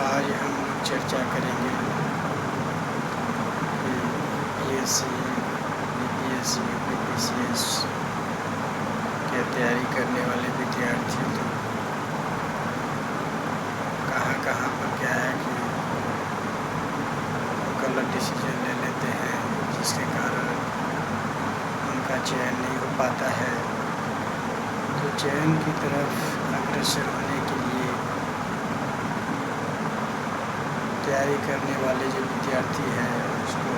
आज हम लोग चर्चा करेंगे कि यूपीएससी, बीपीएससी, यूपीपीसीएस की तैयारी करने वाले विद्यार्थी तो कहाँ कहाँ पर क्या है कि गलत डिसीजन ले लेते हैं, जिसके कारण उनका चयन नहीं हो पाता है। तो चयन की तरफ अग्रसर होने के लिए तैयारी करने वाले जो विद्यार्थी है उसको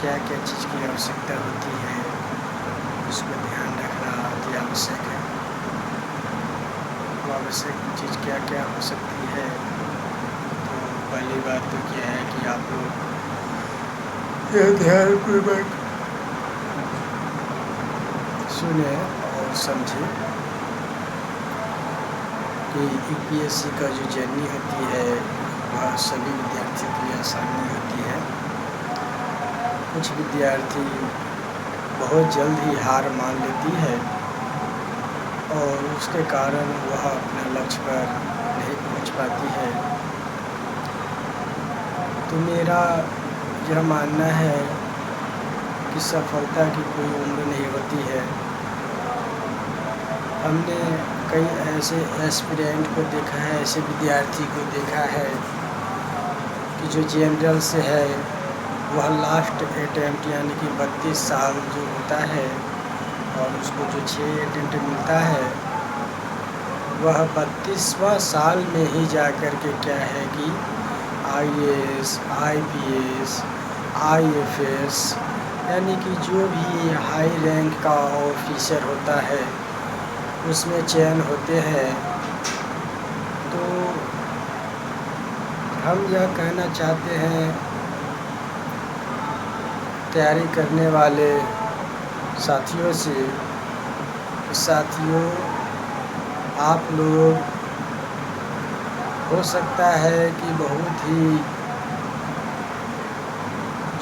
क्या क्या चीज़ की आवश्यकता होती है, उसको ध्यान रखना अति आवश्यक है। वो आवश्यक चीज़ क्या क्या हो सकती है? तो पहली बात तो क्या है कि आप लोग यह ध्यानपूर्वक सुने और समझे कि यूपीएससी का जो जर्नी होती है वह सभी विद्यार्थियों के लिए आसान नहीं होती है। कुछ विद्यार्थी बहुत जल्द ही हार मान लेती है और उसके कारण वह अपने लक्ष्य पर नहीं पहुंच पाती है। तो मेरा यह मानना है कि सफलता की कोई उम्र नहीं होती है। हमने कई ऐसे एस्पिरेंट को देखा है, ऐसे विद्यार्थी को देखा है कि जो जनरल से है वह लास्ट अटेम्प्ट यानी कि 32 साल जो होता है और उसको जो 6 अटेम्प्ट मिलता है वह 32वां साल में ही जा कर के क्या है कि आईएएस, आईपीएस, आईएफएस यानी कि जो भी हाई रैंक का ऑफिसर होता है उसमें चयन होते हैं। तो हम यह कहना चाहते हैं तैयारी करने वाले साथियों से, साथियों आप लोग हो सकता है कि बहुत ही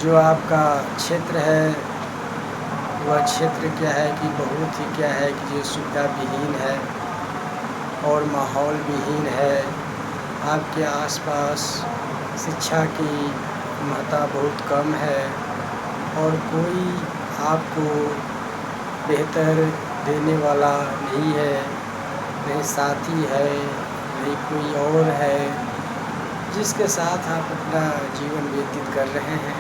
जो आपका क्षेत्र है वह क्षेत्र क्या है कि बहुत ही क्या है कि जो सुविधा विहीन है और माहौल विहीन है। आपके आसपास शिक्षा की महत्ता बहुत कम है और कोई आपको बेहतर देने वाला नहीं है, नहीं साथी है, नहीं कोई और है जिसके साथ आप अपना जीवन व्यतीत कर रहे हैं।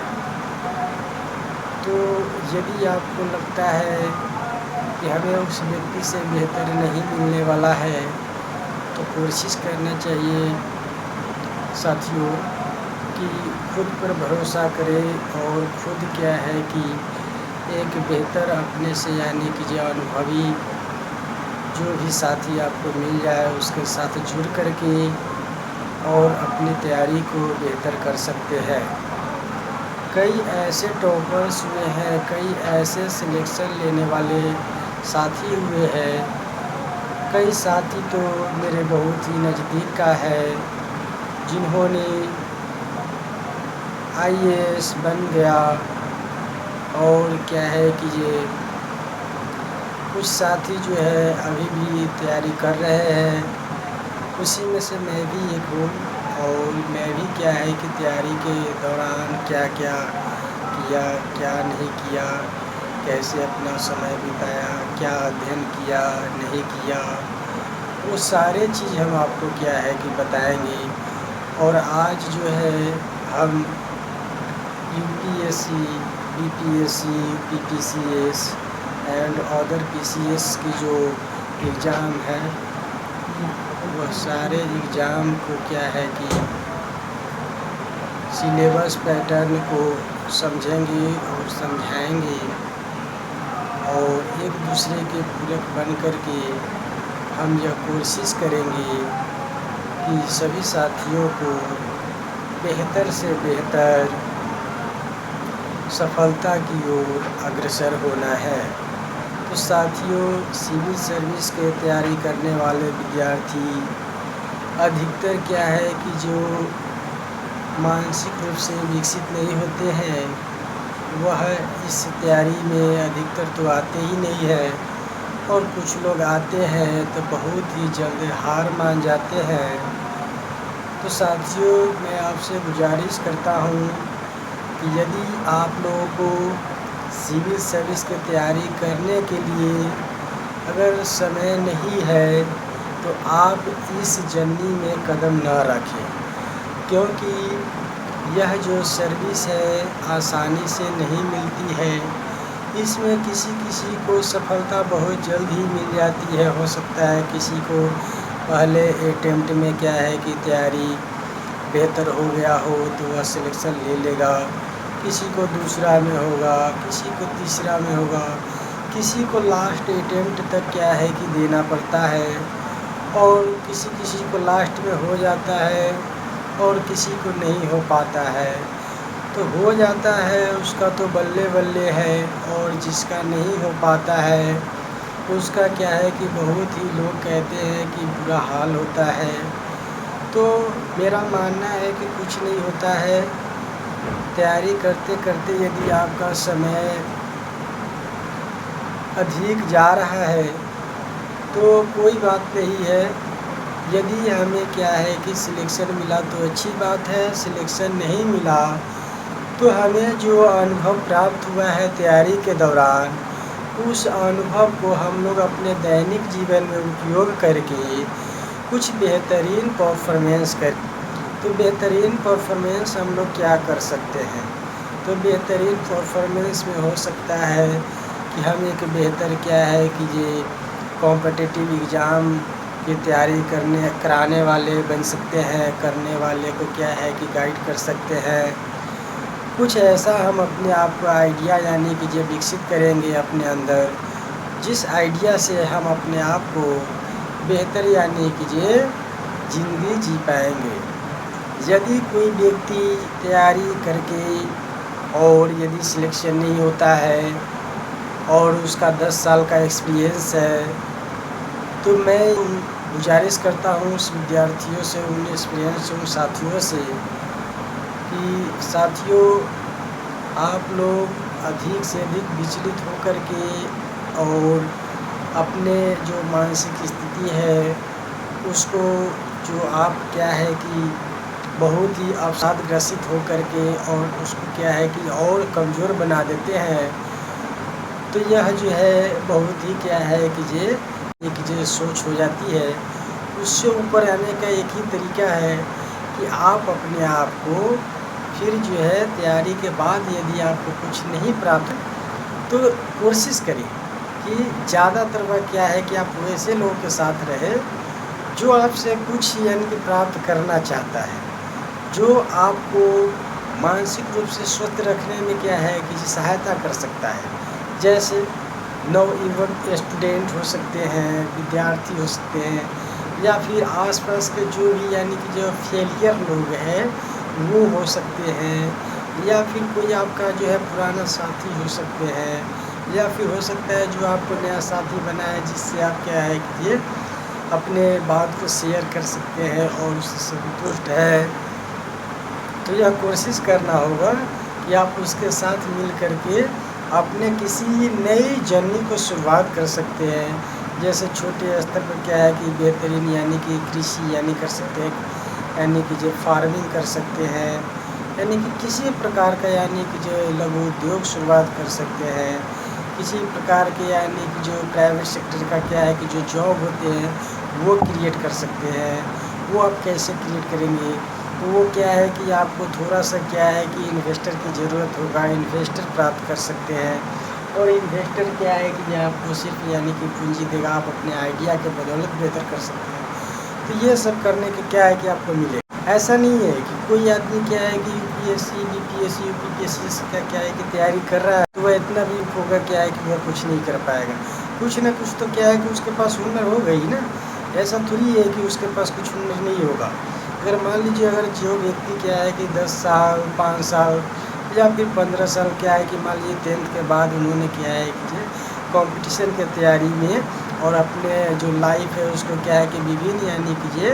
तो यदि आपको लगता है कि हमें उस व्यक्ति से बेहतर नहीं मिलने वाला है तो कोशिश करना चाहिए साथियों कि खुद पर भरोसा करें और खुद क्या है कि एक बेहतर अपने से यानी कि जो अनुभवी जो भी साथी आपको मिल जाए उसके साथ जुड़ कर के और अपनी तैयारी को बेहतर कर सकते हैं। कई ऐसे टॉपर्स हुए हैं, कई ऐसे सिलेक्शन लेने वाले साथी हुए हैं। कई साथी तो मेरे बहुत ही नज़दीक का है जिन्होंने आईएएस बन गया और क्या है कि ये कुछ साथी जो है अभी भी तैयारी कर रहे हैं। उसी में से मैं भी एक हूँ और मैं भी क्या है कि तैयारी के दौरान क्या क्या किया, क्या नहीं किया, कैसे अपना समय बिताया, क्या अध्ययन किया, नहीं किया, वो सारे चीज़ हम आपको क्या है कि बताएंगे। और आज जो है हम UPSC, BPSC, UPPCS and other PCS की जो एग्ज़ाम है वह सारे एग्ज़ाम को क्या है कि सिलेबस पैटर्न को समझेंगे और समझाएंगे और एक दूसरे के पूरक बन कर के हम यह कोशिश करेंगे कि सभी साथियों को बेहतर से बेहतर सफलता की ओर अग्रसर होना है। तो साथियों सिविल सर्विस के तैयारी करने वाले विद्यार्थी अधिकतर क्या है कि जो मानसिक रूप से विकसित नहीं होते हैं वह इस तैयारी में अधिकतर तो आते ही नहीं है और कुछ लोग आते हैं तो बहुत ही जल्द हार मान जाते हैं। तो तो साथियों, मैं आपसे गुजारिश करता हूँ कि यदि आप लोगों को सिविल सर्विस की तैयारी करने के लिए अगर समय नहीं है तो आप इस जर्नी में कदम न रखें, क्योंकि यह जो सर्विस है आसानी से नहीं मिलती है। इसमें किसी किसी को सफलता बहुत जल्द ही मिल जाती है। हो सकता है किसी को पहले अटेम्प्ट में क्या है कि तैयारी बेहतर हो गया हो तो वह सिलेक्शन ले लेगा, किसी को दूसरा में होगा, किसी को तीसरा में होगा, किसी को लास्ट अटेम्प्ट तक क्या है कि देना पड़ता है, और किसी किसी को लास्ट में हो जाता है और किसी को नहीं हो पाता है। तो हो जाता है उसका तो बल्ले बल्ले है, और जिसका नहीं हो पाता है उसका क्या है कि बहुत ही लोग कहते हैं कि बुरा हाल होता है। तो मेरा मानना है कि कुछ नहीं होता है। तैयारी करते करते यदि आपका समय अधिक जा रहा है तो कोई बात नहीं है। यदि हमें क्या है कि सिलेक्शन मिला तो अच्छी बात है, सिलेक्शन नहीं मिला तो हमें जो अनुभव प्राप्त हुआ है तैयारी के दौरान, उस अनुभव को हम लोग अपने दैनिक जीवन में उपयोग करके कुछ बेहतरीन परफॉर्मेंस कर। तो बेहतरीन परफॉर्मेंस हम लोग क्या कर सकते हैं? तो बेहतरीन परफॉर्मेंस में हो सकता है कि हम एक बेहतर क्या है कि ये कॉम्पिटिटिव एग्ज़ाम की तैयारी कराने वाले बन सकते हैं, करने वाले को क्या है कि गाइड कर सकते हैं। कुछ ऐसा हम अपने आप को आइडिया यानी कि जो विकसित करेंगे अपने अंदर, जिस आइडिया से हम अपने आप को बेहतर यानी कि ये ज़िंदगी जी पाएंगे। यदि कोई व्यक्ति तैयारी करके और यदि सिलेक्शन नहीं होता है और उसका 10 साल का एक्सपीरियंस है, तो मैं गुजारिश करता हूँ उस विद्यार्थियों से, उन एक्सपीरियंस उन साथियों से कि साथियों, आप लोग अधिक से अधिक विचलित होकर के और अपने जो मानसिक स्थिति है उसको, जो आप क्या है कि बहुत ही अवसादग्रसित होकर के और उसको क्या है कि और कमज़ोर बना देते हैं। तो यह जो है बहुत ही क्या है कि ये एक जो सोच हो जाती है। उससे ऊपर आने का एक ही तरीका है कि आप अपने आप को फिर जो है तैयारी के बाद यदि आपको कुछ नहीं प्राप्त तो कोशिश करें कि ज़्यादातर वह क्या है कि आप वैसे लोगों के साथ रहे जो आपसे कुछ यानी कि प्राप्त करना चाहता है, जो आपको मानसिक रूप से स्वस्थ रखने में क्या है कि सहायता कर सकता है। जैसे नवयुवक स्टूडेंट हो सकते हैं, विद्यार्थी हो सकते हैं, या फिर आसपास के जो भी यानी कि जो फेलियर लोग हैं वो हो सकते हैं, या फिर कोई आपका जो है पुराना साथी हो सकते हैं, या फिर हो सकता है जो आपको नया साथी बना है जिससे आप क्या है कि ये अपने बात को शेयर कर सकते हैं और उससे संतुष्ट है। तो यह कोशिश करना होगा कि आप उसके साथ मिल कर के अपने किसी नई जर्नी को शुरुआत कर सकते हैं। जैसे छोटे स्तर पर क्या है कि बेहतरीन यानी कि कृषि यानी कर सकते हैं, यानी कि जो फार्मिंग कर सकते हैं, यानी कि किसी प्रकार का यानी कि जो लघु उद्योग शुरुआत कर सकते हैं। किसी प्रकार के यानी कि जो प्राइवेट सेक्टर का क्या है कि जो जॉब होते हैं वो क्रिएट कर सकते हैं। वो आप कैसे क्रिएट करेंगे? तो वो क्या है कि आपको थोड़ा सा क्या है कि इन्वेस्टर की ज़रूरत होगा, इन्वेस्टर प्राप्त कर सकते हैं। और इन्वेस्टर क्या है कि आपको सिर्फ यानी कि पूंजी देगा, आप अपने आइडिया के बदौलत बेहतर कर सकते हैं। तो ये सब करने के क्या है कि आपको मिलेगा। ऐसा नहीं है कि कोई आदमी क्या है कि यूपीएससी, बीपीएससी, यूपीपीएससी का क्या है कि तैयारी कर रहा है तो वह इतना भी होगा क्या है कि वह कुछ नहीं कर पाएगा। कुछ ना कुछ तो क्या है कि उसके पास हुनर होगा ही ना। ऐसा थोड़ी है कि उसके पास कुछ हुनर नहीं होगा। अगर मान लीजिए अगर जो व्यक्ति क्या है कि 10 साल, 5 साल या फिर 15 साल क्या है कि मान लीजिए 10th के बाद उन्होंने क्या है कि कंपटीशन की तैयारी में और अपने जो लाइफ है उसको क्या है कि विभिन्न यानी कि ये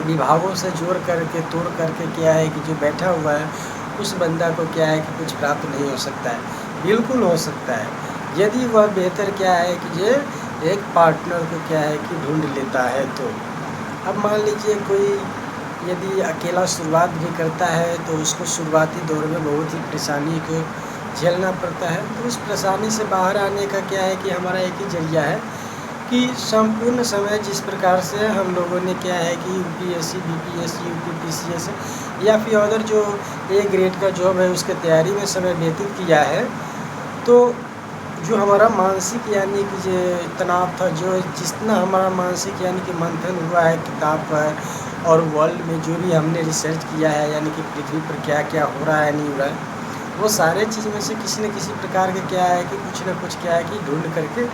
विभागों से जोड़ करके तोड़ करके क्या है कि जो बैठा हुआ है उस बंदा को क्या है कि कुछ प्राप्त नहीं हो सकता है। बिल्कुल हो सकता है यदि वह बेहतर क्या है कि ये एक पार्टनर को क्या है कि ढूंढ लेता है। तो अब मान लीजिए कोई यदि अकेला शुरुआत भी करता है तो उसको शुरुआती दौर में बहुत ही परेशानी को झेलना पड़ता है। तो उस परेशानी से बाहर आने का क्या है कि हमारा एक ही ज़रिया है कि संपूर्ण समय जिस प्रकार से हम लोगों ने क्या है कि यूपीएससी, बीपीएससी, यूपीपीसीएस या फिर अदर जो ए ग्रेड का जॉब है उसके तैयारी में समय व्यतीत किया है, तो जो हमारा मानसिक यानी कि जो तनाव था, जो जितना हमारा मानसिक यानी कि मंथन हुआ है किताब पर और वर्ल्ड में जो भी हमने रिसर्च किया है यानी कि पृथ्वी पर क्या क्या हो रहा है नहीं हो रहा है, वो सारे चीज़ में से किसी न किसी प्रकार के क्या है कि कुछ न कुछ क्या है कि ढूंढ करके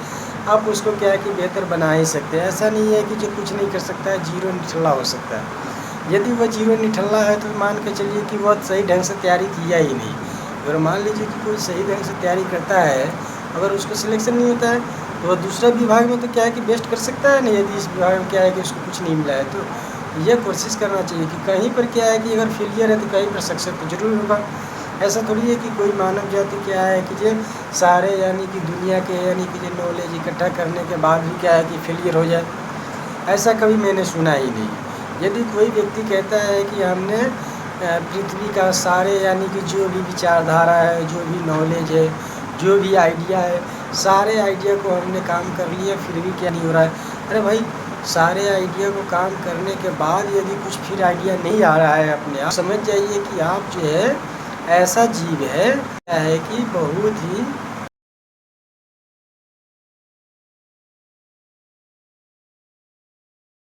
आप उसको क्या है कि बेहतर बना ही सकते हैं। ऐसा नहीं है कि जो कुछ नहीं कर सकता है जीरो निठल्ला हो सकता है। यदि वह जीरो निठल्ला है तो मान के चलिए कि वह सही ढंग से तैयारी किया ही नहीं। अगर मान लीजिए कि कोई सही ढंग से तैयारी करता है, अगर उसको सिलेक्शन नहीं होता है तो वह दूसरा विभाग में तो क्या है कि बेस्ट कर सकता है नहीं। यदि इस विभाग में क्या है कि उसको कुछ नहीं मिला है तो ये कोशिश करना चाहिए कि कहीं पर क्या है कि अगर फेलियर है तो कहीं पर सक्सेस तो जरूर होगा। ऐसा थोड़ी है कि कोई मानव जाति क्या है कि जो सारे यानी कि दुनिया के यानी कि जो नॉलेज इकट्ठा करने के बाद भी क्या है कि फेलियर हो जाए, ऐसा कभी मैंने सुना ही नहीं। यदि कोई व्यक्ति कहता है कि हमने पृथ्वी का सारे यानी कि जो भी विचारधारा है, जो भी नॉलेज है, जो भी आइडिया है, सारे आइडिया को हमने काम कर लिया फिर भी क्या नहीं हो रहा है। अरे भाई, सारे आइडिया को काम करने के बाद यदि कुछ फिर आइडिया नहीं आ रहा है अपने आप, समझ जाइए कि आप जो है ऐसा जीव है क्या है कि बहुत ही